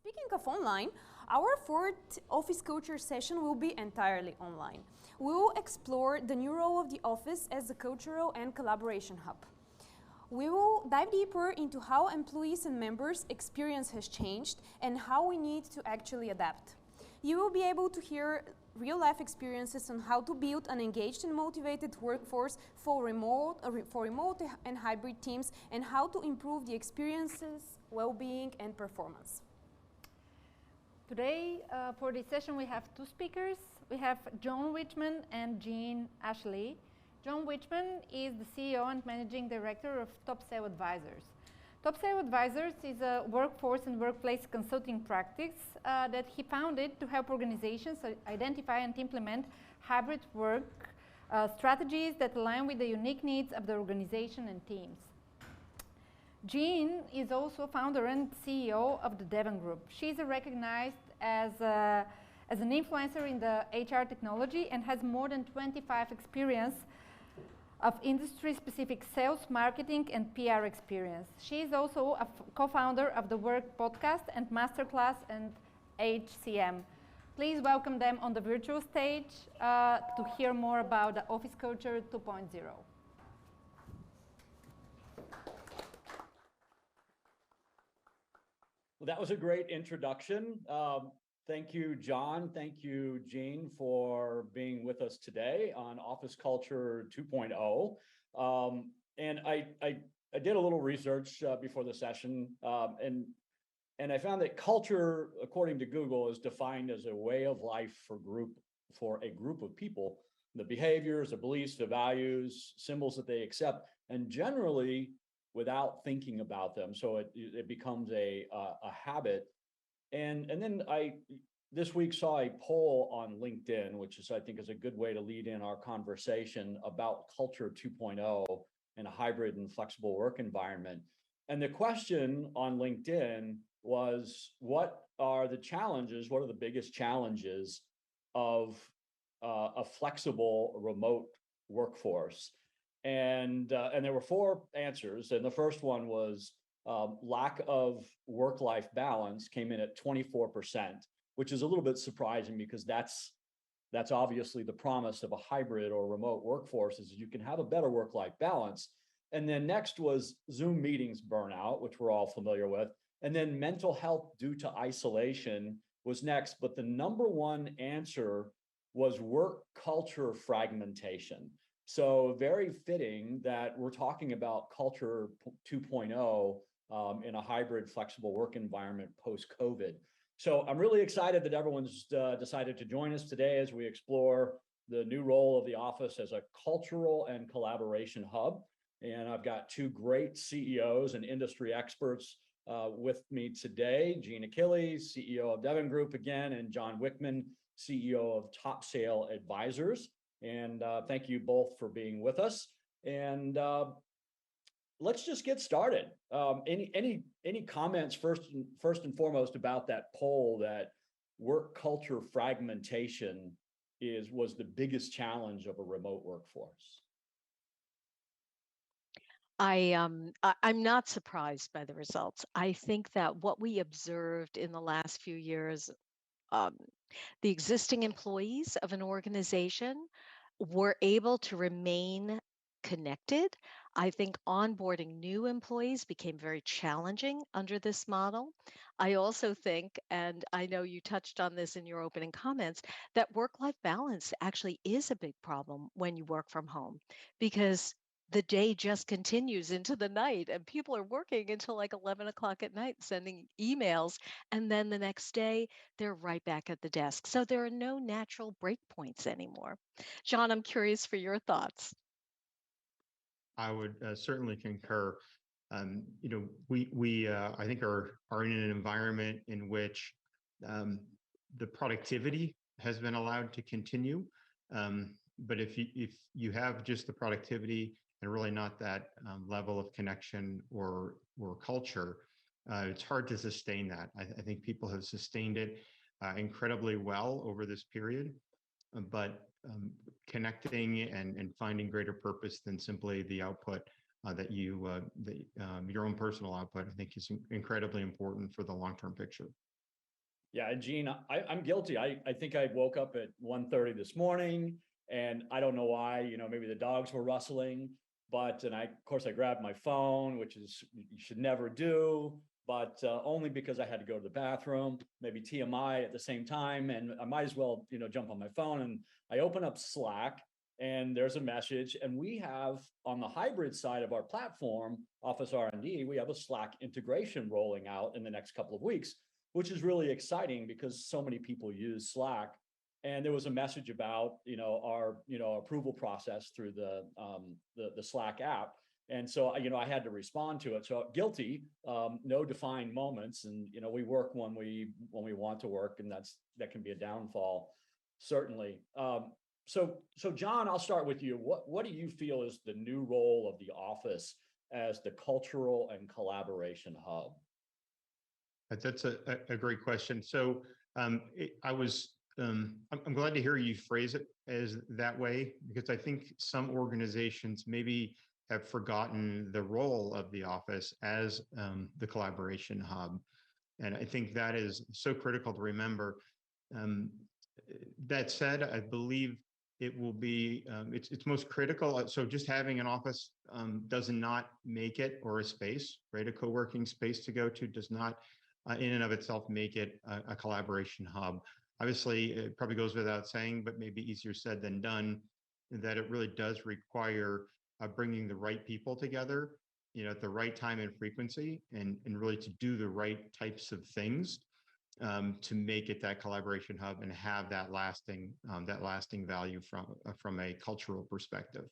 Speaking of online, our fourth office culture session will be entirely online. We will explore the new role of the office as a cultural and collaboration hub. We will dive deeper into how employees and members' experience has changed and how we need to actually adapt. You will be able to hear real-life experiences on how to build an engaged and motivated workforce for remote and hybrid teams, and how to improve the experiences, well-being, and performance. Today, for this session, we have two speakers. We have John Wichmann and Jeanne Achille. John Wichmann is the CEO and Managing Director of Topsail Advisors. Topsail Advisors is a workforce and workplace consulting practice that he founded to help organizations identify and implement hybrid work strategies that align with the unique needs of the organization and teams. Jeanne is also founder and CEO of the Devon Group. She's recognized as an influencer in the HR technology and has more than 25 experience of industry-specific sales, marketing, and PR experience. She is also a co-founder of the Work podcast and Masterclass and HCM. Please welcome them on the virtual stage to hear more about the Office Culture 2.0. Well, that was a great introduction. Thank you, John. Thank you, Jeanne, for being with us today on Office Culture 2.0. And I did a little research before the session, and I found that culture, according to Google, is defined as a way of life for a group of people, the behaviors, the beliefs, the values, symbols that they accept, and generally without thinking about them. So it becomes a habit. And then I this week saw a poll on LinkedIn, which I think is a good way to lead in our conversation about Culture 2.0 and a hybrid and flexible work environment. And the question on LinkedIn was, what are the challenges? What are the biggest challenges of a flexible remote workforce? And there were four answers. And the first one was lack of work-life balance came in at 24%, which is a little bit surprising because that's obviously the promise of a hybrid or remote workforce, is you can have a better work-life balance. And then next was Zoom meetings burnout, which we're all familiar with. And then mental health due to isolation was next. But the number one answer was work culture fragmentation. So very fitting that we're talking about Culture 2.0 in a hybrid flexible work environment post-COVID. So I'm really excited that everyone's decided to join us today as we explore the new role of the office as a cultural and collaboration hub. And I've got two great CEOs and industry experts with me today, Jeanne Achille, CEO of Devon Group again, and John Wichmann, CEO of Topsail Advisors. And thank you both for being with us. And let's just get started. Any comments first and foremost about that poll that work culture fragmentation was the biggest challenge of a remote workforce? I'm not surprised by the results. I think that what we observed in the last few years, the existing employees of an organization were able to remain connected. I think onboarding new employees became very challenging under this model. I also think, and I know you touched on this in your opening comments, that work-life balance actually is a big problem when you work from home, because the day just continues into the night and people are working until like 11 o'clock at night, sending emails. And then the next day, they're right back at the desk. So there are no natural break points anymore. John, I'm curious for your thoughts. I would certainly concur. We I think are in an environment in which the productivity has been allowed to continue. But if you have just the productivity and really not that level of connection or culture, it's hard to sustain that. I think people have sustained it incredibly well over this period, but connecting and finding greater purpose than simply the output that your own personal output, I think is incredibly important for the long-term picture. Yeah, and Jeanne, I'm guilty. I think I woke up at 1:30 this morning, and I don't know why, maybe the dogs were rustling, and of course, I grabbed my phone, which is, you should never do, but only because I had to go to the bathroom, maybe TMI at the same time, and I might as well, jump on my phone, and I open up Slack, and there's a message, and we have on the hybrid side of our platform, OfficeRnD, we have a Slack integration rolling out in the next couple of weeks, which is really exciting because so many people use Slack. And there was a message about our approval process through the Slack app, and so I had to respond to it. So guilty, no defined moments, and we work when we want to work, and that can be a downfall, certainly. So John, I'll start with you. What do you feel is the new role of the office as the cultural and collaboration hub? That's a great question. So I'm glad to hear you phrase it as that way, because I think some organizations maybe have forgotten the role of the office as the collaboration hub. And I think that is so critical to remember. That said, I believe it will be, it's most critical. So just having an office does not make it, or a space, right? A co-working space to go to does not in and of itself make it a collaboration hub. Obviously, it probably goes without saying, but maybe easier said than done, that it really does require bringing the right people together, at the right time and frequency, and really to do the right types of things to make it that collaboration hub and have that lasting value from a cultural perspective.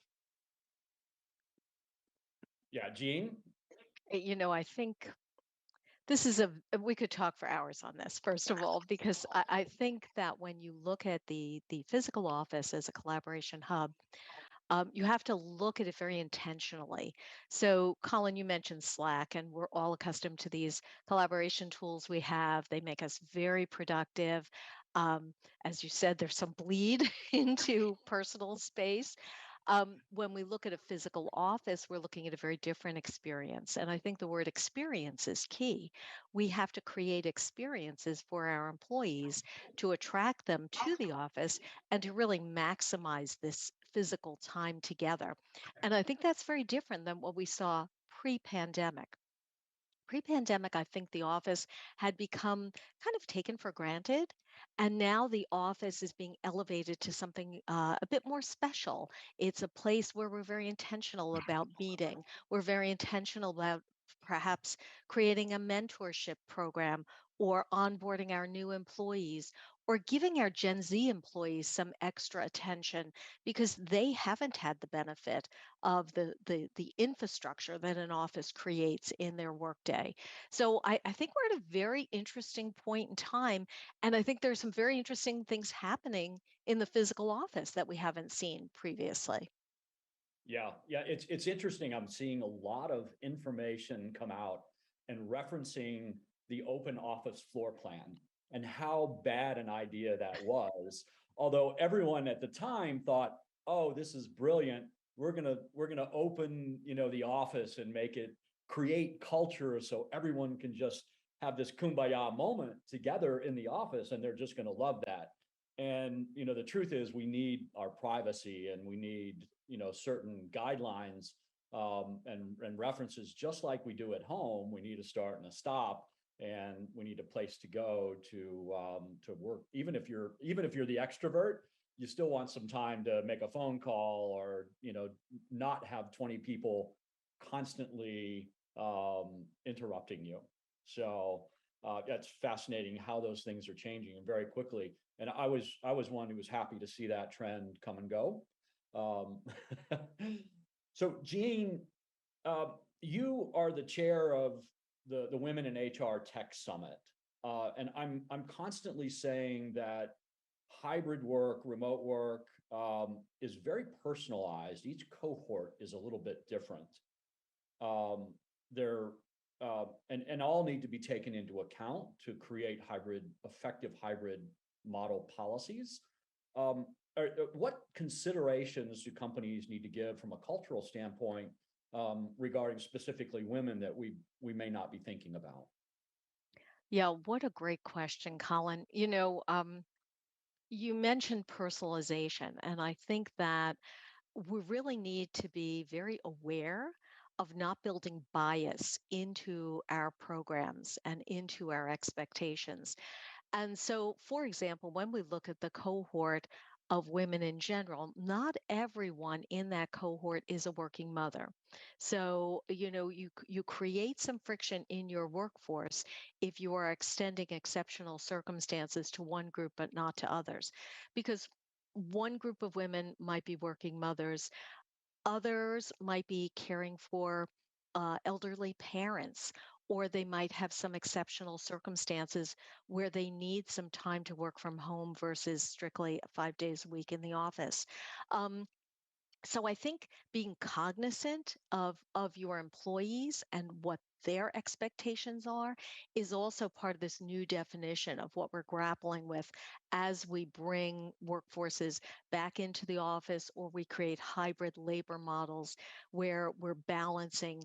Yeah, Jeanne? I think we could talk for hours on this, first of all, because I think that when you look at the physical office as a collaboration hub, you have to look at it very intentionally. So, Colin, you mentioned Slack, and we're all accustomed to these collaboration tools we have. They make us very productive. As you said, there's some bleed into personal space. When we look at a physical office, we're looking at a very different experience. And I think the word experience is key. We have to create experiences for our employees to attract them to the office and to really maximize this physical time together. And I think that's very different than what we saw pre-pandemic. Pre-pandemic, I think the office had become kind of taken for granted. And now the office is being elevated to something a bit more special. It's a place where we're very intentional about meeting. We're very intentional about perhaps creating a mentorship program or onboarding our new employees or giving our Gen Z employees some extra attention because they haven't had the benefit of the infrastructure that an office creates in their workday. So I think we're at a very interesting point in time. And I think there's some very interesting things happening in the physical office that we haven't seen previously. Yeah, it's interesting. I'm seeing a lot of information come out and referencing the open office floor plan and how bad an idea that was. Although everyone at the time thought, "Oh, this is brilliant. We're gonna open, the office and make it create culture so everyone can just have this kumbaya moment together in the office, and they're just gonna love that." And the truth is, we need our privacy, and we need certain guidelines and references, just like we do at home. We need a start and a stop, and we need a place to go to work. Even if you're the extrovert, you still want some time to make a phone call, or not have 20 people constantly interrupting you. So that's fascinating how those things are changing and very quickly. And I was one who was happy to see that trend come and go. So Jeanne, you are the chair of the Women in HR Tech Summit, and I'm constantly saying that hybrid work, remote work, is very personalized. Each cohort is a little bit different. They're and all need to be taken into account to create effective hybrid model policies. What considerations do companies need to give from a cultural standpoint regarding specifically women that we may not be thinking about? Yeah, what a great question, Colin. You mentioned personalization, and I think that we really need to be very aware of not building bias into our programs and into our expectations. And so, for example, when we look at the cohort of women in general, not everyone in that cohort is a working mother. So, you create some friction in your workforce if you are extending exceptional circumstances to one group but not to others. Because one group of women might be working mothers, others might be caring for elderly parents, or they might have some exceptional circumstances where they need some time to work from home versus strictly 5 days a week in the office. Um, so I think being cognizant of your employees and what their expectations are is also part of this new definition of what we're grappling with as we bring workforces back into the office, or we create hybrid labor models where we're balancing,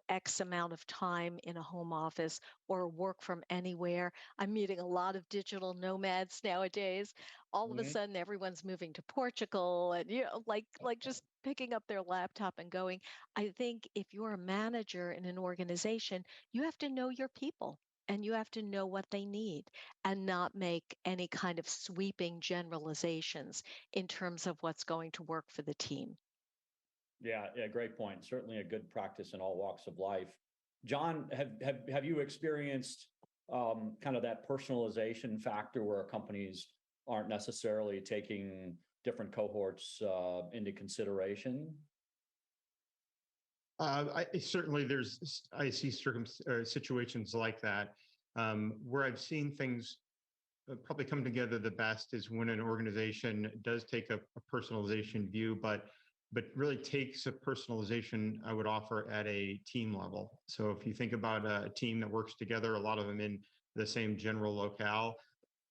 X amount of time in a home office or work from anywhere. I'm meeting a lot of digital nomads nowadays. All of a Mhm. sudden everyone's moving to Portugal, and like just picking up their laptop and going. I think if you're a manager in an organization, you have to know your people and you have to know what they need and not make any kind of sweeping generalizations in terms of what's going to work for the team. Yeah, yeah, great point. Certainly a good practice in all walks of life. John, have you experienced kind of that personalization factor where companies aren't necessarily taking different cohorts into consideration? Certainly I see situations like that, where I've seen things probably come together the best is when an organization does take a personalization view, but really takes a personalization, I would offer, at a team level. So if you think about a team that works together, a lot of them in the same general locale,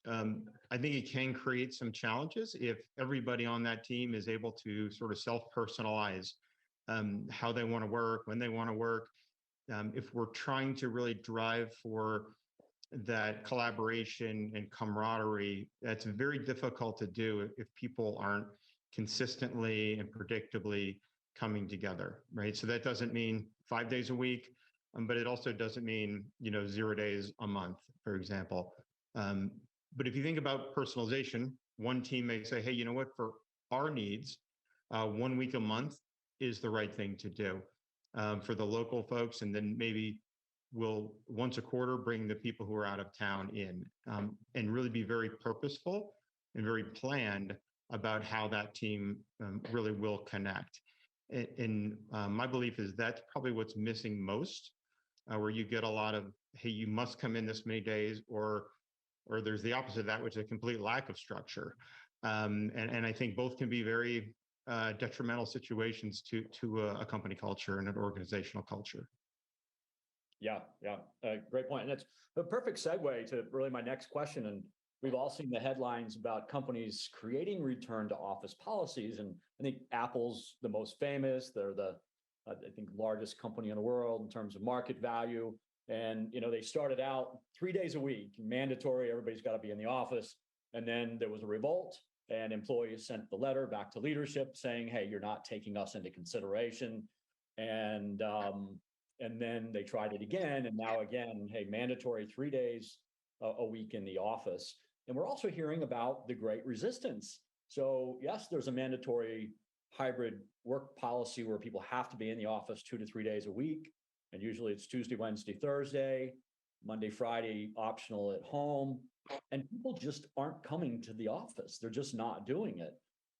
I think it can create some challenges if everybody on that team is able to sort of self-personalize how they want to work, when they want to work. If we're trying to really drive for that collaboration and camaraderie, that's very difficult to do if people aren't consistently and predictably coming together, right? So that doesn't mean 5 days a week, but it also doesn't mean 0 days a month, for example. Um, but if you think about personalization, one team may say, hey, you know what, for our needs, 1 week a month is the right thing to do for the local folks, and then maybe we'll once a quarter bring the people who are out of town in, and really be very purposeful and very planned about how that team really will connect. And my belief is that's probably what's missing most, where you get a lot of, hey, you must come in this many days, or there's the opposite of that, which is a complete lack of structure. And I think both can be very detrimental situations to a company culture and an organizational culture. Yeah, yeah, great point. And it's the perfect segue to really my next question. And we've all seen the headlines about companies creating return to office policies. And I think Apple's the most famous. They're the, I think, largest company in the world in terms of market value. And, they started out 3 days a week, mandatory, everybody's got to be in the office. And then there was a revolt, and employees sent the letter back to leadership saying, hey, you're not taking us into consideration. And and then they tried it again, and now again, hey, mandatory 3 days a week in the office. And we're also hearing about the great resistance. So yes, there's a mandatory hybrid work policy where people have to be in the office 2 to 3 days a week. And usually it's Tuesday, Wednesday, Thursday, Monday, Friday, optional at home. And people just aren't coming to the office. They're just not doing it.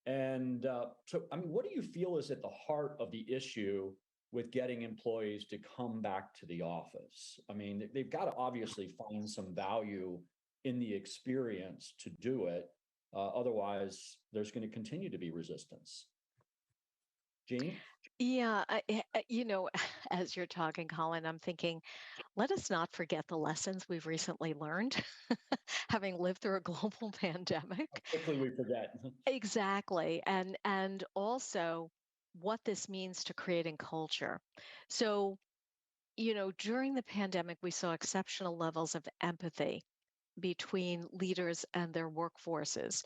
And so, I mean, what do you feel is at the heart of the issue with getting employees to come back to the office? I mean, they've got to obviously find some value in the experience to do it. Otherwise, there's going to continue to be resistance. Jeanne? Yeah, as you're talking, Colin, I'm thinking, let us not forget the lessons we've recently learned, having lived through a global pandemic. Quickly we forget. Exactly. And also what this means to creating culture. So during the pandemic, we saw exceptional levels of empathy between leaders and their workforces.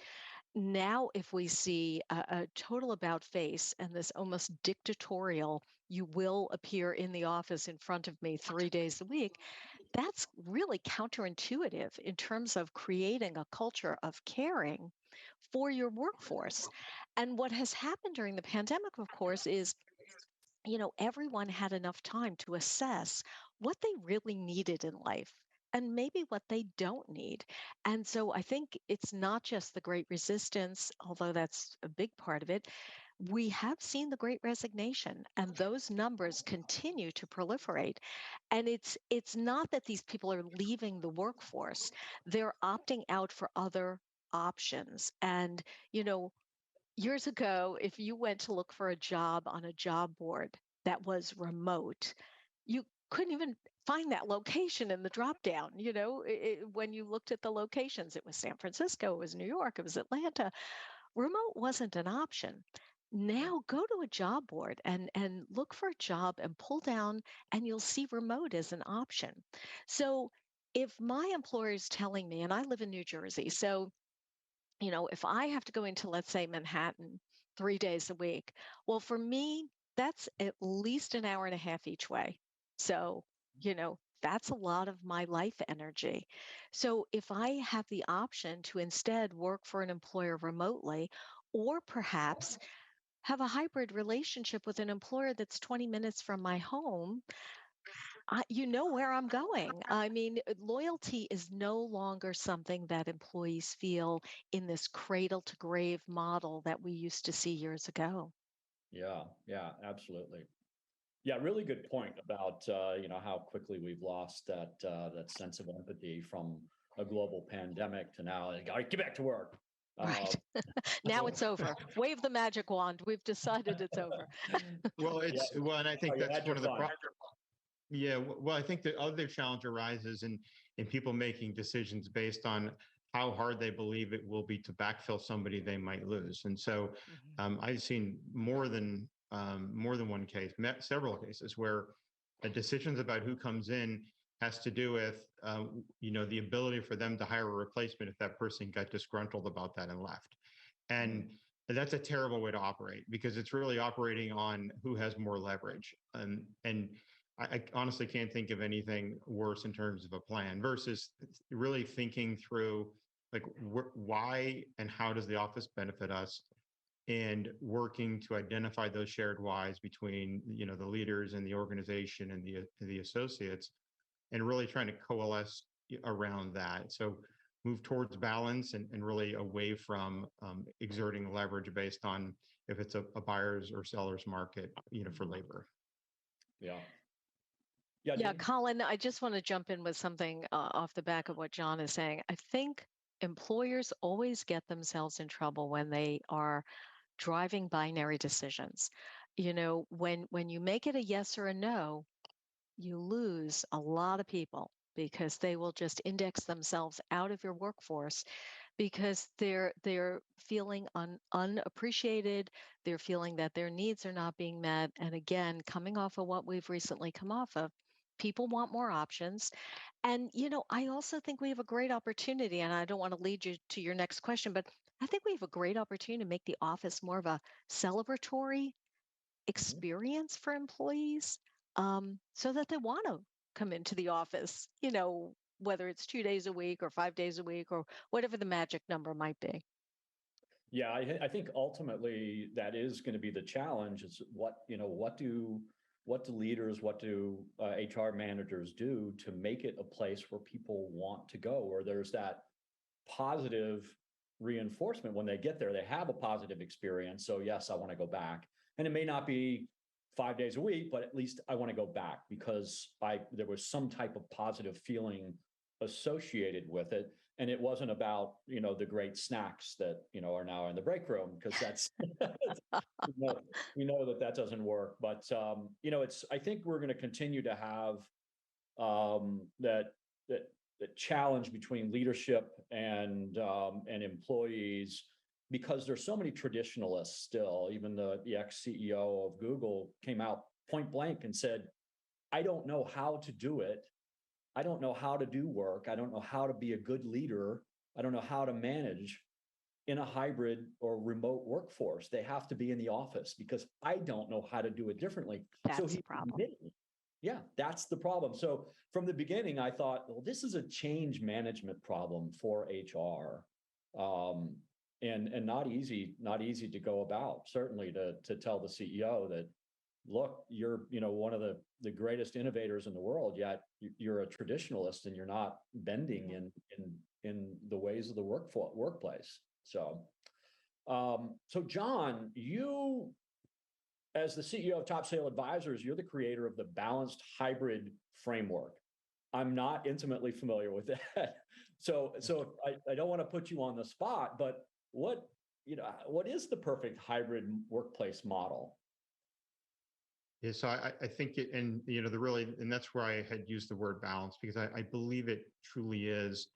Now, if we see a total about face and this almost dictatorial, you will appear in the office in front of me 3 days a week, that's really counterintuitive in terms of creating a culture of caring for your workforce. And what has happened during the pandemic, of course, is everyone had enough time to assess what they really needed in life and maybe what they don't need. And so I think it's not just the great resistance, although that's a big part of it. We have seen the great resignation, and those numbers continue to proliferate. And it's not that these people are leaving the workforce, they're opting out for other options. And, you know, years ago, if you went to look for a job on a job board that was remote, you couldn't even find that location in the drop down. When you looked at the locations, it was San Francisco, it was New York, it was Atlanta. Remote wasn't an option. Now go to a job board and look for a job and pull down, and you'll see remote as an option. So if my employer is telling me, and I live in New Jersey, so if I have to go into, let's say, Manhattan 3 days a week, well, for me, that's at least an hour and a half each way. So, that's a lot of my life energy. So if I have the option to instead work for an employer remotely, or perhaps have a hybrid relationship with an employer that's 20 minutes from my home, you know where I'm going. I mean, loyalty is no longer something that employees feel in this cradle to grave model that we used to see years ago. Yeah, absolutely. Yeah, really good point about how quickly we've lost that sense of empathy from a global pandemic to now. Like, all right, get back to work. Right. Now it's over. Wave the magic wand. We've decided it's over. Well, Yeah. and I think You that's had your one of the fun. Yeah, well, I think the other challenge arises in people making decisions based on how hard they believe it will be to backfill somebody they might lose. And so I've seen more than one case, met several cases where decisions about who comes in has to do with the ability for them to hire a replacement if that person got disgruntled about that and left. And that's a terrible way to operate, because it's really operating on who has more leverage. And I honestly can't think of anything worse in terms of a plan versus really thinking through, like, why and how does the office benefit us, and working to identify those shared whys between the leaders and the organization and the associates, and really trying to coalesce around that. So move towards balance and really away from exerting leverage based on if it's a buyer's or seller's market, for labor. Yeah. Yeah, Jeanne? Colin, I just want to jump in with something off the back of what John is saying. I think employers always get themselves in trouble when they are driving binary decisions. When you make it a yes or a no, you lose a lot of people because they will just index themselves out of your workforce because they're feeling unappreciated. They're feeling that their needs are not being met. And again, coming off of what we've recently come off of, people want more options. And, I also think we have a great opportunity, and I don't want to lead you to your next question, but I think we have a great opportunity to make the office more of a celebratory Mhm. experience for employees, so that they want to come into the office, whether it's 2 days a week or 5 days a week or whatever the magic number might be. Yeah, I think ultimately that is going to be the challenge. Is what do leaders, what do HR managers do to make it a place where people want to go, where there's that positive reinforcement when they get there, they have a positive experience. So yes, I want to go back, and it may not be 5 days a week, but at least I want to go back because there was some type of positive feeling associated with it. And it wasn't about, the great snacks that, are now in the break room, because that's, we know that doesn't work. But, I think we're going to continue to have that challenge between leadership and employees, because there's so many traditionalists still. Even the ex-CEO of Google came out point blank and said, I don't know how to do it. I don't know how to do work. I don't know how to be a good leader. I don't know how to manage in a hybrid or remote workforce. They have to be in the office because I don't know how to do it differently. That's the problem. Yeah, that's the problem. So from the beginning, I thought, well, this is a change management problem for HR. And not easy to go about, certainly to tell the CEO that, look, you're, one of the greatest innovators in the world, yet you're a traditionalist and you're not bending in the ways of the workplace. So, so John, you, as the CEO of Topsail Advisors, you're the creator of the balanced hybrid framework. I'm not intimately familiar with that. So I don't want to put you on the spot, but what is the perfect hybrid workplace model? Yeah, so I think it, and and that's where I had used the word balance, because I believe it truly is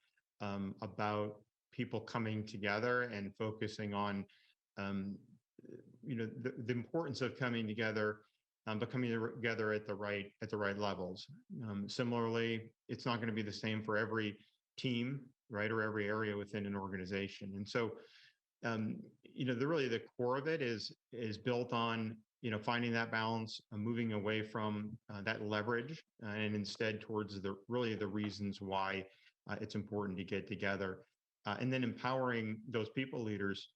about people coming together and focusing on the importance of coming together, but coming together at the right levels. Similarly, it's not going to be the same for every team, right, or every area within an organization. And so, the core of it is built on finding that balance, moving away from that leverage, and instead towards the reasons why it's important to get together, and then empowering those people leaders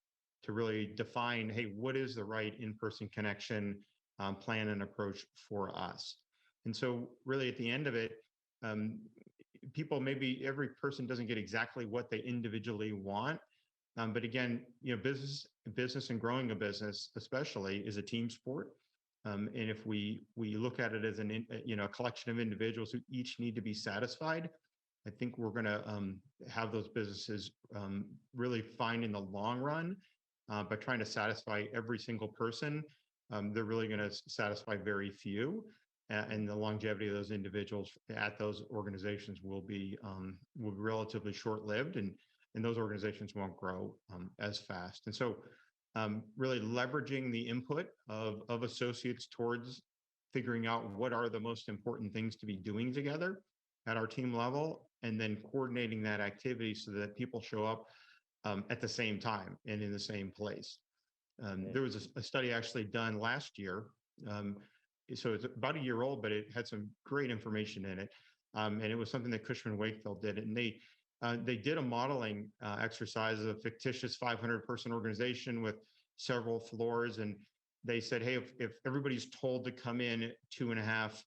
to really define, hey, what is the right in-person connection plan and approach for us? And so really at the end of it, people, maybe every person doesn't get exactly what they individually want. But again, business and growing a business especially is a team sport. And if we look at it as a collection of individuals who each need to be satisfied, I think we're going to have those businesses really find in the long run, by trying to satisfy every single person, they're really going to satisfy very few. And the longevity of those individuals at those organizations will be relatively short-lived, and those organizations won't grow as fast. And so really leveraging the input of associates towards figuring out what are the most important things to be doing together at our team level, and then coordinating that activity so that people show up at the same time and in the same place. There was a study actually done last year. So it's about a year old, but it had some great information in it. And it was something that Cushman Wakefield did. And they did a modeling exercise of a fictitious 500-person organization with several floors. And they said, hey, if everybody's told to come in 2.5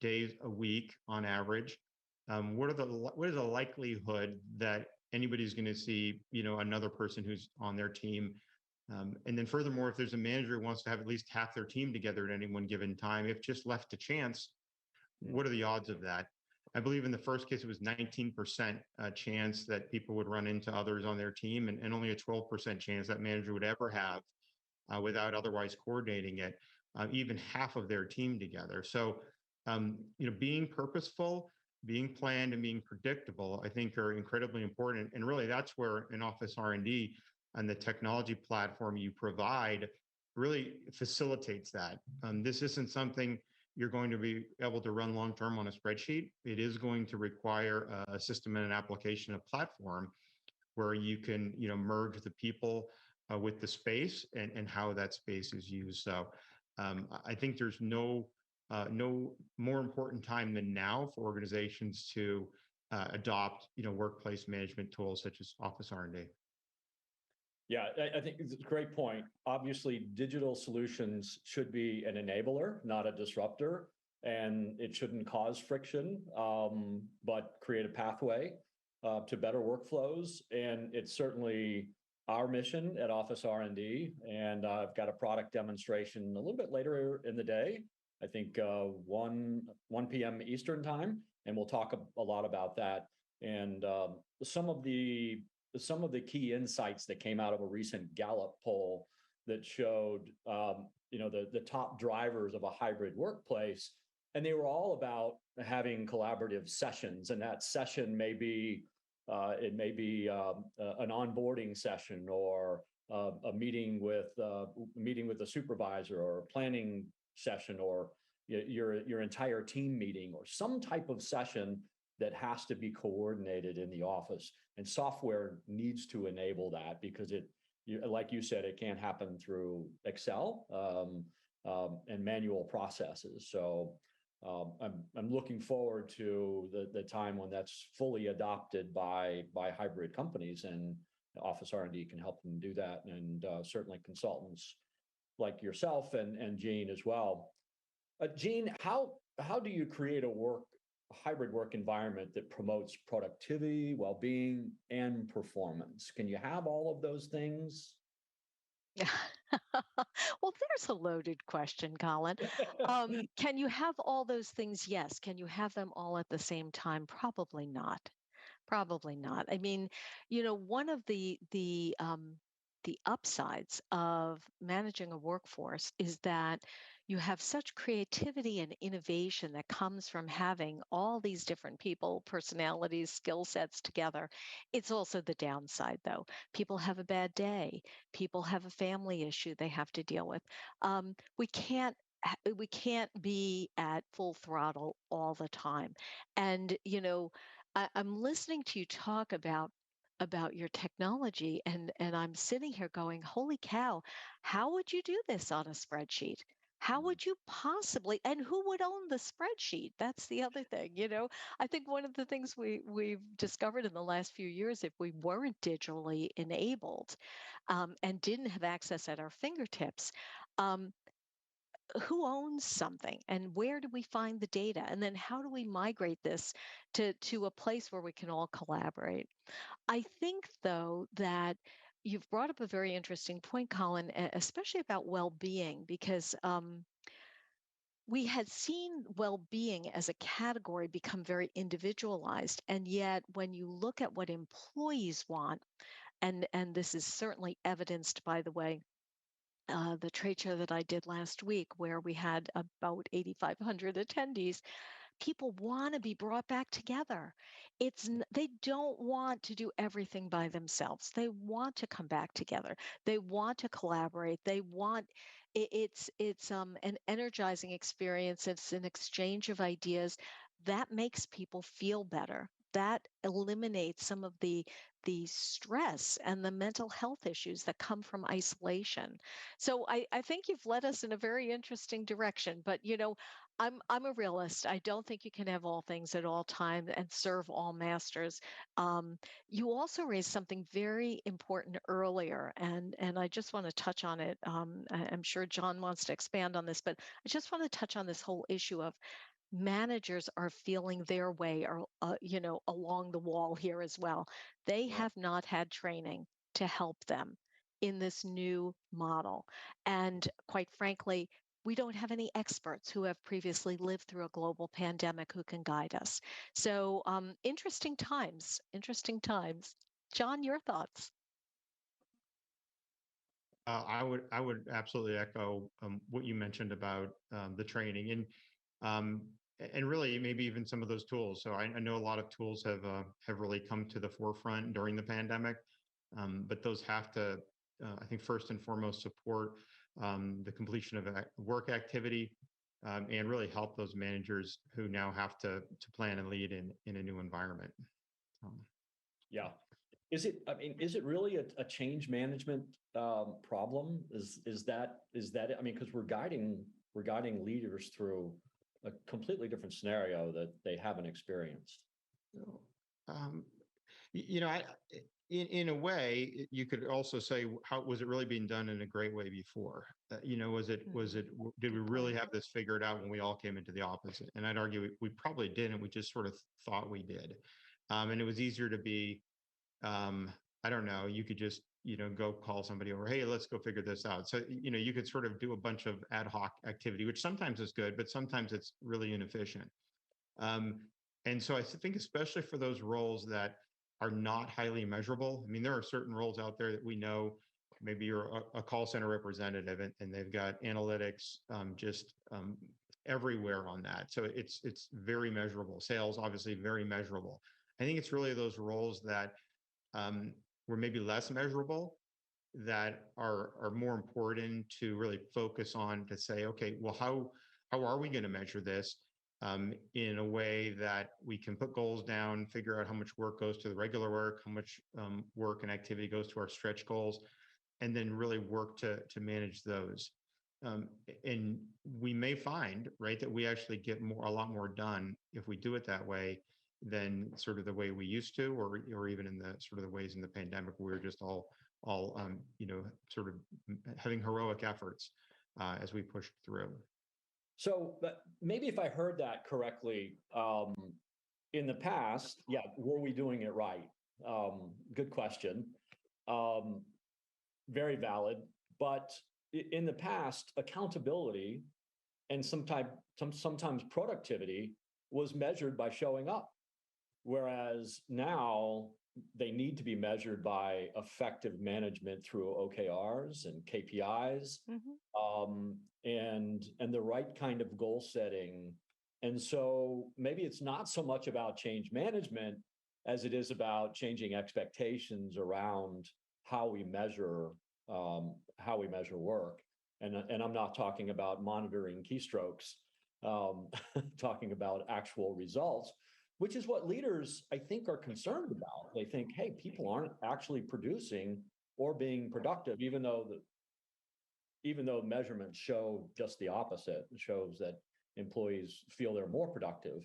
days a week on average, what is the likelihood that anybody's going to see, another person who's on their team? And then furthermore, if there's a manager who wants to have at least half their team together at any one given time, if just left to chance, what are the odds of that? I believe in the first case, it was 19% chance that people would run into others on their team, and only a 12% chance that manager would ever have, without otherwise coordinating it, even half of their team together. So, being purposeful, being planned, and being predictable, I think are incredibly important. And really, that's where an OfficeRnD and the technology platform you provide really facilitates that. This isn't something you're going to be able to run long-term on a spreadsheet. It is going to require a system and an application, a platform where you can, merge the people with the space and how that space is used. So I think there's no more important time than now for organizations to adopt, workplace management tools such as OfficeRnD. Yeah, I think it's a great point. Obviously, digital solutions should be an enabler, not a disruptor, and it shouldn't cause friction, but create a pathway to better workflows. And it's certainly our mission at OfficeRnD. And I've got a product demonstration a little bit later in the day, I think 1 p.m. Eastern time, and we'll talk a lot about that. And some of the key insights that came out of a recent Gallup poll that showed, the top drivers of a hybrid workplace, and they were all about having collaborative sessions. And that session may be, an onboarding session, or a meeting with a supervisor, or a planning session, or your entire team meeting or some type of session that has to be coordinated in the office. And software needs to enable that because like you said, it can't happen through Excel and manual processes. So I'm looking forward to the time when that's fully adopted by hybrid companies, and OfficeRnD can help them do that, and certainly consultants like yourself and Jeanne as well. Jeanne, how do you create a hybrid work environment that promotes productivity, well-being, and performance? Can you have all of those things? Yeah. Well, there's a loaded question, Colin. Can you have all those things? Yes. Can you have them all at the same time? Probably not. Probably not. I mean, one of the upsides of managing a workforce is that you have such creativity and innovation that comes from having all these different people, personalities, skill sets together. It's also the downside, though. People have a bad day. People have a family issue they have to deal with. We can't be at full throttle all the time. And I'm listening to you talk about your technology, and I'm sitting here going, holy cow, how would you do this on a spreadsheet? How would you possibly, and who would own the spreadsheet? That's the other thing. I think one of the things we've discovered in the last few years, if we weren't digitally enabled and didn't have access at our fingertips, um, who owns something and where do we find the data? And then how do we migrate this to a place where we can all collaborate? I think, though, that you've brought up a very interesting point, Colin, especially about well-being, because we had seen well-being as a category become very individualized. And yet, when you look at what employees want, and this is certainly evidenced, by the way, the trade show that I did last week, where we had about 8,500 attendees, people want to be brought back together. They don't want to do everything by themselves. They want to come back together. They want to collaborate. They want it's an energizing experience. It's an exchange of ideas that makes people feel better. That eliminates some of the stress and the mental health issues that come from isolation. So I think you've led us in a very interesting direction. But I'm a realist. I don't think you can have all things at all times and serve all masters. You also raised something very important earlier, and I just want to touch on it. I'm sure John wants to expand on this, but I just want to touch on this whole issue of managers are feeling their way or along the wall here as well. They Yeah. have not had training to help them in this new model, and quite frankly, we don't have any experts who have previously lived through a global pandemic who can guide us. So interesting times, interesting times. John, your thoughts? I would absolutely echo what you mentioned about the training um, and really maybe even some of those tools. So I know a lot of tools have really come to the forefront during the pandemic, but those have to, I think, first and foremost, support the completion of work activity and really help those managers who now have to plan and lead in a new environment. Yeah. Is it really a change management problem? Is that it? I mean, because we're guiding leaders through a completely different scenario that they haven't experienced. Um, in a way, you could also say, how was it really being done in a great way before? Did we really have this figured out when we all came into the office? And I'd argue we probably didn't. We just sort of thought we did. And it was easier to be, I don't know, you could just, go call somebody over, hey, let's go figure this out. So, you could sort of do a bunch of ad hoc activity, which sometimes is good, but sometimes it's really inefficient. Um, and so I think, especially for those roles that are not highly measurable, I mean, there are certain roles out there that we know, maybe you're a call center representative and they've got analytics just everywhere on that. So it's very measurable. Sales, obviously, very measurable. I think it's really those roles that were maybe less measurable that are more important to really focus on, to say, okay, well, how are we going to measure this in a way that we can put goals down, figure out how much work goes to the regular work, how much work and activity goes to our stretch goals, and then really work to manage those. And we may find, right, that we actually get a lot more done if we do it that way than sort of the way we used to, or even in the sort of the ways in the pandemic where we were just all sort of having heroic efforts as we pushed through. So, but maybe if I heard that correctly, in the past, yeah, were we doing it right? Good question. Very valid. But in the past, accountability and sometimes productivity was measured by showing up. Whereas now they need to be measured by effective management through OKRs and KPIs, and the right kind of goal setting. And so maybe it's not so much about change management as it is about changing expectations around how we measure work. And I'm not talking about monitoring keystrokes, talking about actual results, which is what leaders, I think, are concerned about. They think, hey, people aren't actually producing or being productive, even though measurements show just the opposite. It shows that employees feel they're more productive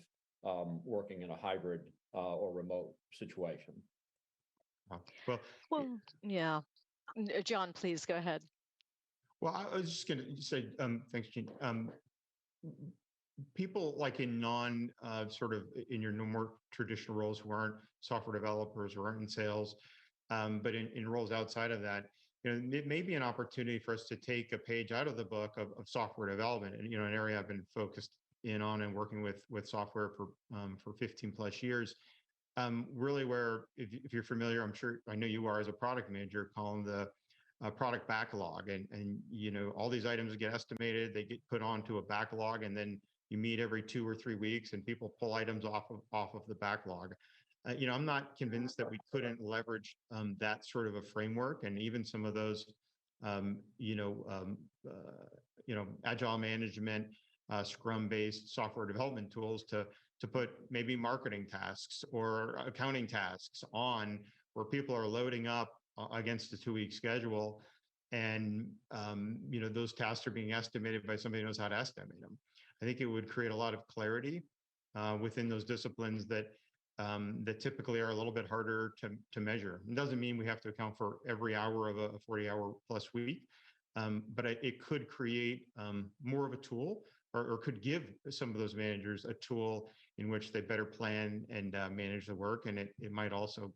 working in a hybrid or remote situation. Well, yeah. John, please go ahead. Well, I was just going to say, thanks, Jeanne. People like in sort of in your more traditional roles who aren't software developers or aren't in sales, but in roles outside of that, it may be an opportunity for us to take a page out of the book of software development, and an area I've been focused in on and working with software for 15 plus years. Really, where if you're familiar, I know you are as a product manager, Colin, the product backlog, and all these items get estimated, they get put onto a backlog, and then you meet every 2 or 3 weeks, and people pull items off of the backlog. I'm not convinced that we couldn't leverage that sort of a framework, and even some of those, agile management, Scrum-based software development tools to put maybe marketing tasks or accounting tasks on where people are loading up against a 2-week schedule, and those tasks are being estimated by somebody who knows how to estimate them. I think it would create a lot of clarity within those disciplines that typically are a little bit harder to measure. It doesn't mean we have to account for every hour of a 40-hour plus week, but it could create more of a tool, or could give some of those managers a tool in which they better plan and manage the work, and it might also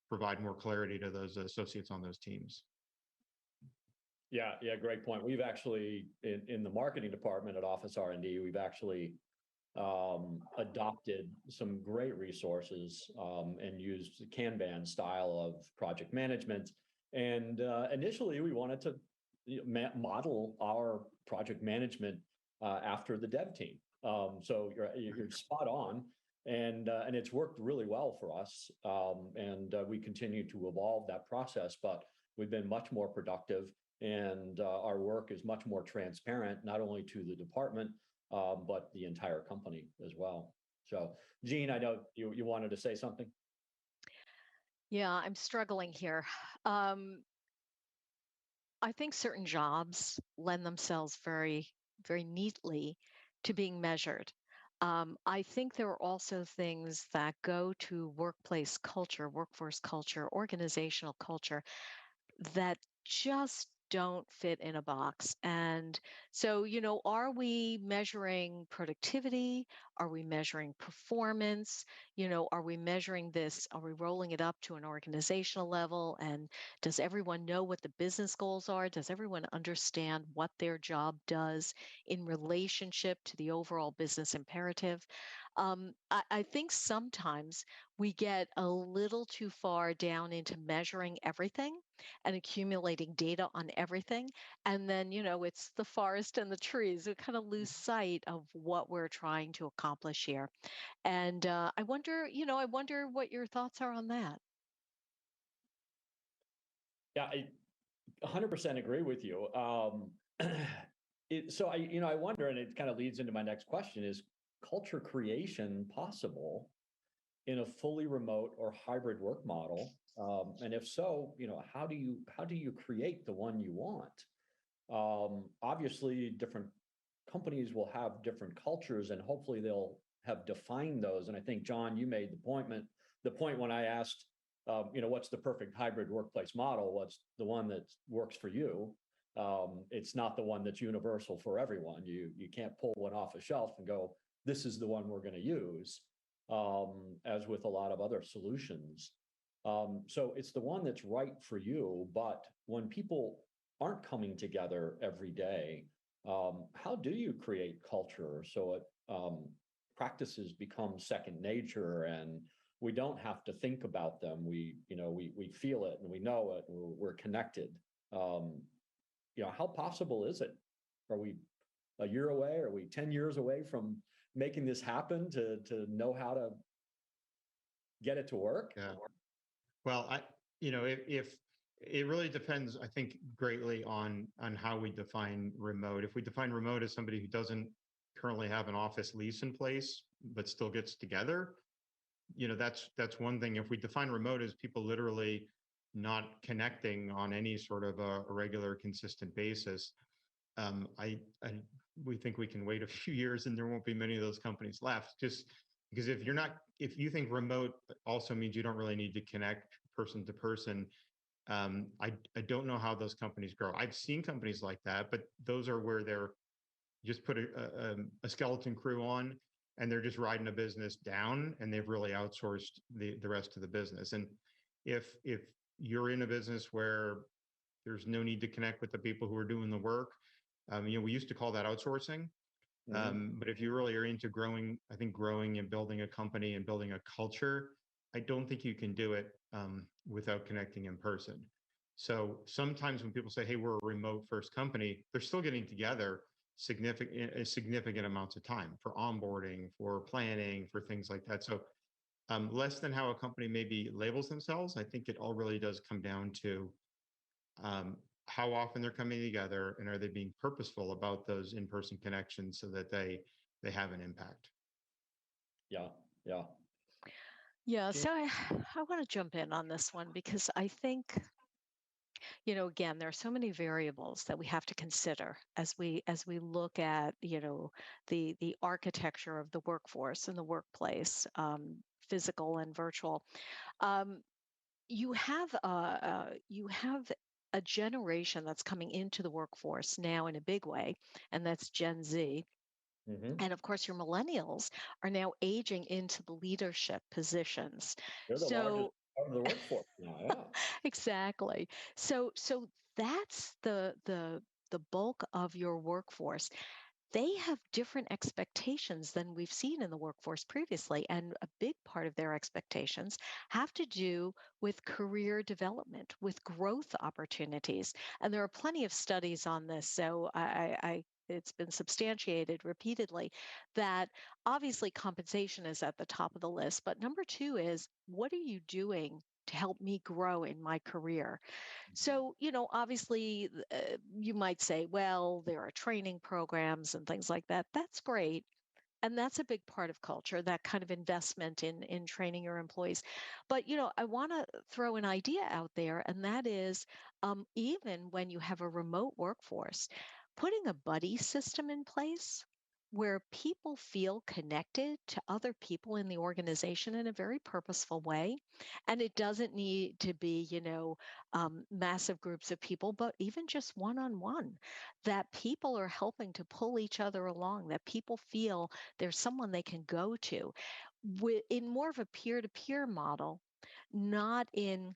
provide more clarity to those associates on those teams. Yeah, great point. We've actually, in the marketing department at OfficeRnD, we've actually adopted some great resources and used the Kanban style of project management. And initially, we wanted to model our project management after the dev team. So you're spot on. And it's worked really well for us. And we continue to evolve that process, but we've been much more productive, and our work is much more transparent, not only to the department, but the entire company as well. So, Jeanne, I know you wanted to say something. Yeah, I'm struggling here. I think certain jobs lend themselves very, very neatly to being measured. I think there are also things that go to workplace culture, workforce culture, organizational culture that just don't fit in a box. And so, are we measuring productivity? Are we measuring performance? Are we measuring this? Are we rolling it up to an organizational level? And does everyone know what the business goals are? Does everyone understand what their job does in relationship to the overall business imperative? I think sometimes we get a little too far down into measuring everything and accumulating data on everything. And then, it's the forest and the trees. We kind of lose sight of what we're trying to accomplish here. And I wonder what your thoughts are on that. Yeah, I 100% agree with you. So I wonder, and it kind of leads into my next question: is culture creation possible in a fully remote or hybrid work model? And if so, how do you create the one you want? Obviously, different companies will have different cultures, and hopefully they'll have defined those. And I think, John, you made the point when I asked, what's the perfect hybrid workplace model? What's the one that works for you? It's not the one that's universal for everyone. You can't pull one off a shelf and go, this is the one we're going to use, as with a lot of other solutions. So it's the one that's right for you. But when people aren't coming together every day, how do you create culture so it practices become second nature, and we don't have to think about them? We feel it and we know it, and we're connected. How possible is it? Are we a year away? Are we 10 years away from making this happen to know how to get it to work? Yeah. Well, if it really depends, I think, greatly on how we define remote. If we define remote as somebody who doesn't currently have an office lease in place, but still gets together, that's one thing. If we define remote as people literally not connecting on any sort of a regular, consistent basis, we think we can wait a few years and there won't be many of those companies left. Just because if you think remote also means you don't really need to connect person to person, I don't know how those companies grow. I've seen companies like that, but those are where they're just put a skeleton crew on and they're just riding a business down, and they've really outsourced the rest of the business. And if you're in a business where there's no need to connect with the people who are doing the work, we used to call that outsourcing. But if you really are into growing and building a company and building a culture, I don't think you can do it without connecting in person. So sometimes when people say, hey, we're a remote first company, they're still getting together significant amounts of time for onboarding, for planning, for things like that. So less than how a company maybe labels themselves, I think it all really does come down to how often they're coming together, and are they being purposeful about those in-person connections so that they have an impact. Yeah. Yeah, so I want to jump in on this one because I think, again, there are so many variables that we have to consider as we look at, the architecture of the workforce and the workplace, physical and virtual. Um, you have a generation that's coming into the workforce now in a big way, and that's Gen Z. And of course, your millennials are now aging into the leadership positions. They're the largest So part of the workforce now. Yeah. exactly. So that's the bulk of your workforce. They have different expectations than we've seen in the workforce previously. And a big part of their expectations have to do with career development, with growth opportunities. And there are plenty of studies on this. So it's been substantiated repeatedly that obviously compensation is at the top of the list. But number two is, what are you doing to help me grow in my career? So, obviously, you might say, well, there are training programs and things like that. That's great. And that's a big part of culture, that kind of investment in training your employees. But, I want to throw an idea out there, and that is even when you have a remote workforce, putting a buddy system in place where people feel connected to other people in the organization in a very purposeful way. And it doesn't need to be, massive groups of people, but even just one on one, that people are helping to pull each other along, that people feel there's someone they can go to in more of a peer to peer model, not in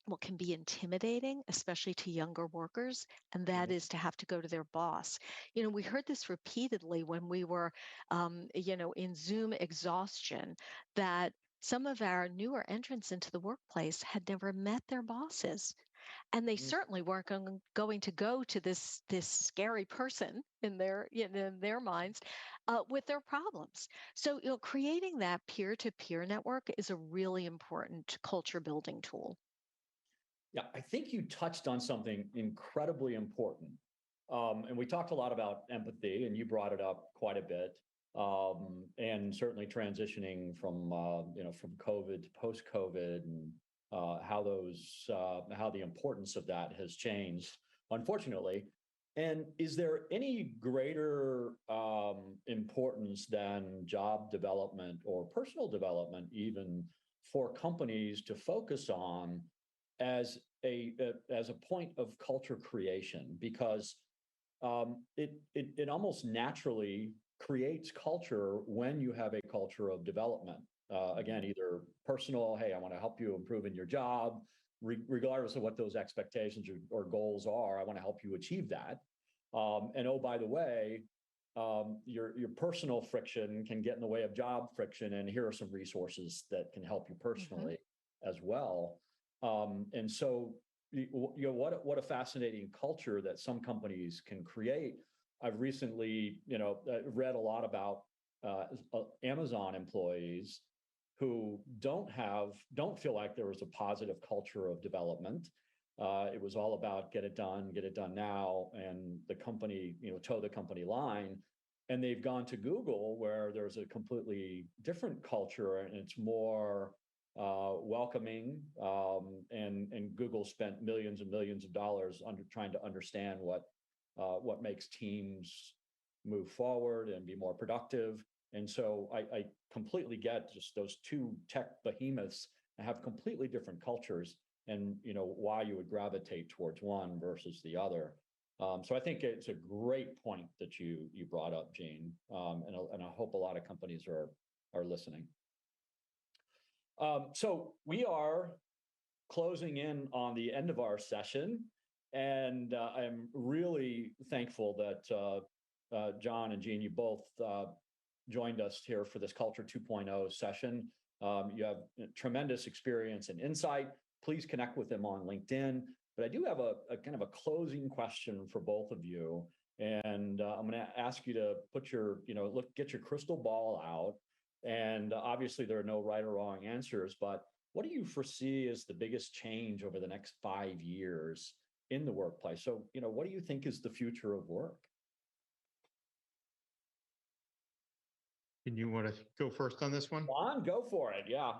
what can be intimidating, especially to younger workers, and that is to have to go to their boss. We heard this repeatedly when we were, in Zoom exhaustion, that some of our newer entrants into the workplace had never met their bosses. And they certainly weren't going to go to this scary person in their minds with their problems. So creating that peer-to-peer network is a really important culture building tool. Yeah, I think you touched on something incredibly important. And we talked a lot about empathy, and you brought it up quite a bit. And certainly transitioning from from COVID to post-COVID, and how the importance of that has changed, unfortunately. And is there any greater importance than job development or personal development, even for companies to focus on as a point of culture creation? Because it almost naturally creates culture when you have a culture of development. Again, either personal, hey, I want to help you improve in your job, regardless of what those expectations or goals are, I want to help you achieve that. And oh, by the way, your personal friction can get in the way of job friction, and here are some resources that can help you personally as well. And so, what a fascinating culture that some companies can create. I've recently, read a lot about Amazon employees who don't feel like there was a positive culture of development. It was all about get it done now, and the company, toe the company line. And they've gone to Google, where there's a completely different culture, and it's more welcoming. And Google spent millions and millions of dollars trying to understand what makes teams move forward and be more productive. And so I completely get just those two tech behemoths have completely different cultures, and why you would gravitate towards one versus the other. So I think it's a great point that you brought up, Jeanne, and I hope a lot of companies are listening. So we are closing in on the end of our session, and I'm really thankful that John and Jeanne, you both joined us here for this Culture 2.0 session. You have tremendous experience and insight. Please connect with them on LinkedIn. But I do have a kind of a closing question for both of you. And I'm going to ask you to put your, get your crystal ball out. And obviously there are no right or wrong answers, but what do you foresee as the biggest change over the next 5 years in the workplace? So, what do you think is the future of work? And you want to go first on this one? Juan, go for it. Yeah.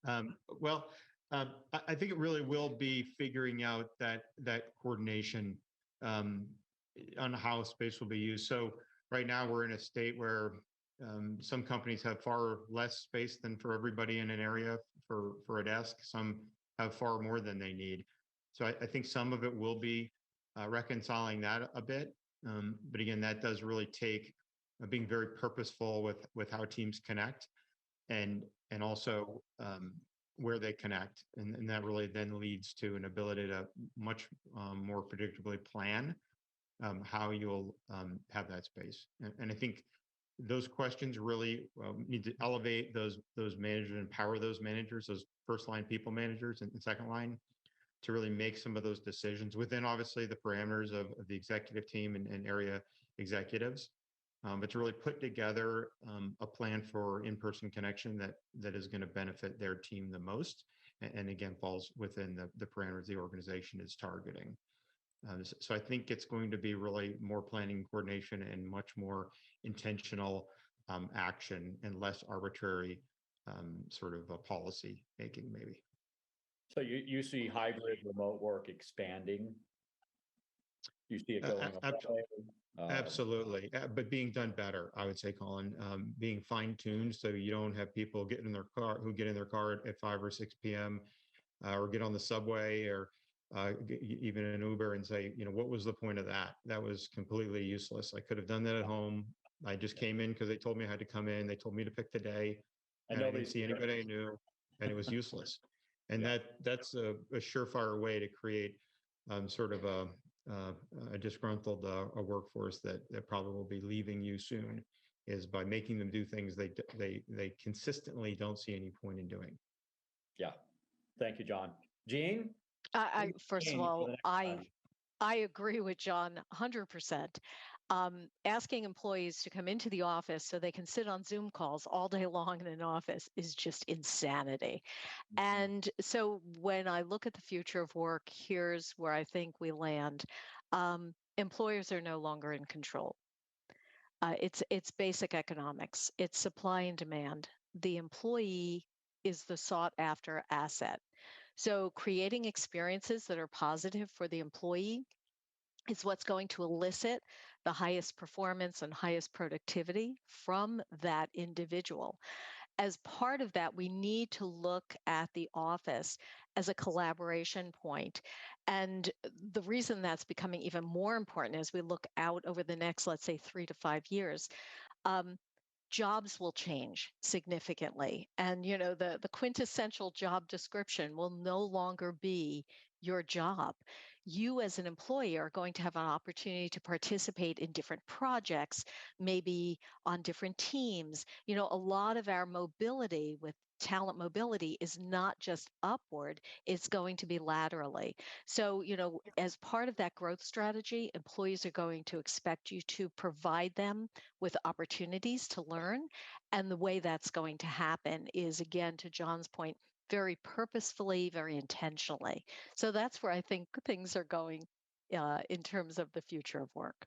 I think it really will be figuring out that coordination on how space will be used. So right now we're in a state where some companies have far less space than for everybody in an area for a desk. Some have far more than they need. So I think some of it will be reconciling that a bit. But again, that does really take being very purposeful with how teams connect, and also where they connect, and that really then leads to an ability to much more predictably plan how you'll have that space. And I think those questions really need to elevate those managers, empower those managers, those first line people managers and second line, to really make some of those decisions within obviously the parameters of the executive team and area executives. But to really put together a plan for in-person connection that is going to benefit their team the most, and again falls within the parameters the organization is targeting. So I think it's going to be really more planning, coordination, and much more intentional action, and less arbitrary sort of policy making, maybe. So you see hybrid remote work expanding? You see it going away? Absolutely, but being done better, I would say, Colin. Being fine-tuned, so you don't have people get in their car at 5 or 6 p.m. Or get on the subway, or even an Uber, and say, what was the point of that? That was completely useless. I could have done that at home. I just came in because they told me I had to come in. They told me to pick the day, and I didn't see anybody I knew, and it was useless. And that's a surefire way to create sort of a disgruntled a workforce that probably will be leaving you soon, is by making them do things they consistently don't see any point in doing. Yeah. Thank you, John. Jeanne? First of all, I agree with John 100%. Asking employees to come into the office so they can sit on Zoom calls all day long in an office is just insanity. And so when I look at the future of work, here's where I think we land. employers are no longer in control. It's basic economics. It's supply and demand. The employee is the sought after asset. So creating experiences that are positive for the employee is what's going to elicit the highest performance and highest productivity from that individual. As part of that, we need to look at the office as a collaboration point. And the reason that's becoming even more important as we look out over the next, let's say, 3 to 5 years, um, jobs will change significantly. And, the quintessential job description will no longer be your job. You as an employee are going to have an opportunity to participate in different projects, maybe on different teams. A lot of our mobility with talent mobility is not just upward, it's going to be laterally. So, as part of that growth strategy, employees are going to expect you to provide them with opportunities to learn. And the way that's going to happen is, again, to John's point, very purposefully, very intentionally. So that's where I think things are going in terms of the future of work.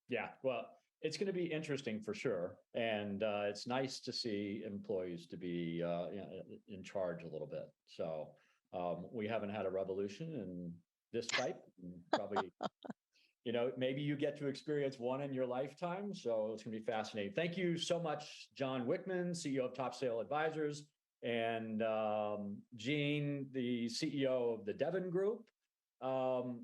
Yeah, well, it's going to be interesting for sure. And it's nice to see employees to be in charge a little bit. So we haven't had a revolution in this type. Probably, maybe you get to experience one in your lifetime. So it's going to be fascinating. Thank you so much, John Wichmann, CEO of Topsail Advisors, and Jeanne, the CEO of the Devon Group.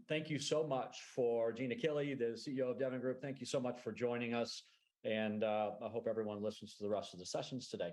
Thank you so much for Jeanne Achille, the CEO of Devon Group. Thank you so much for joining us. And I hope everyone listens to the rest of the sessions today.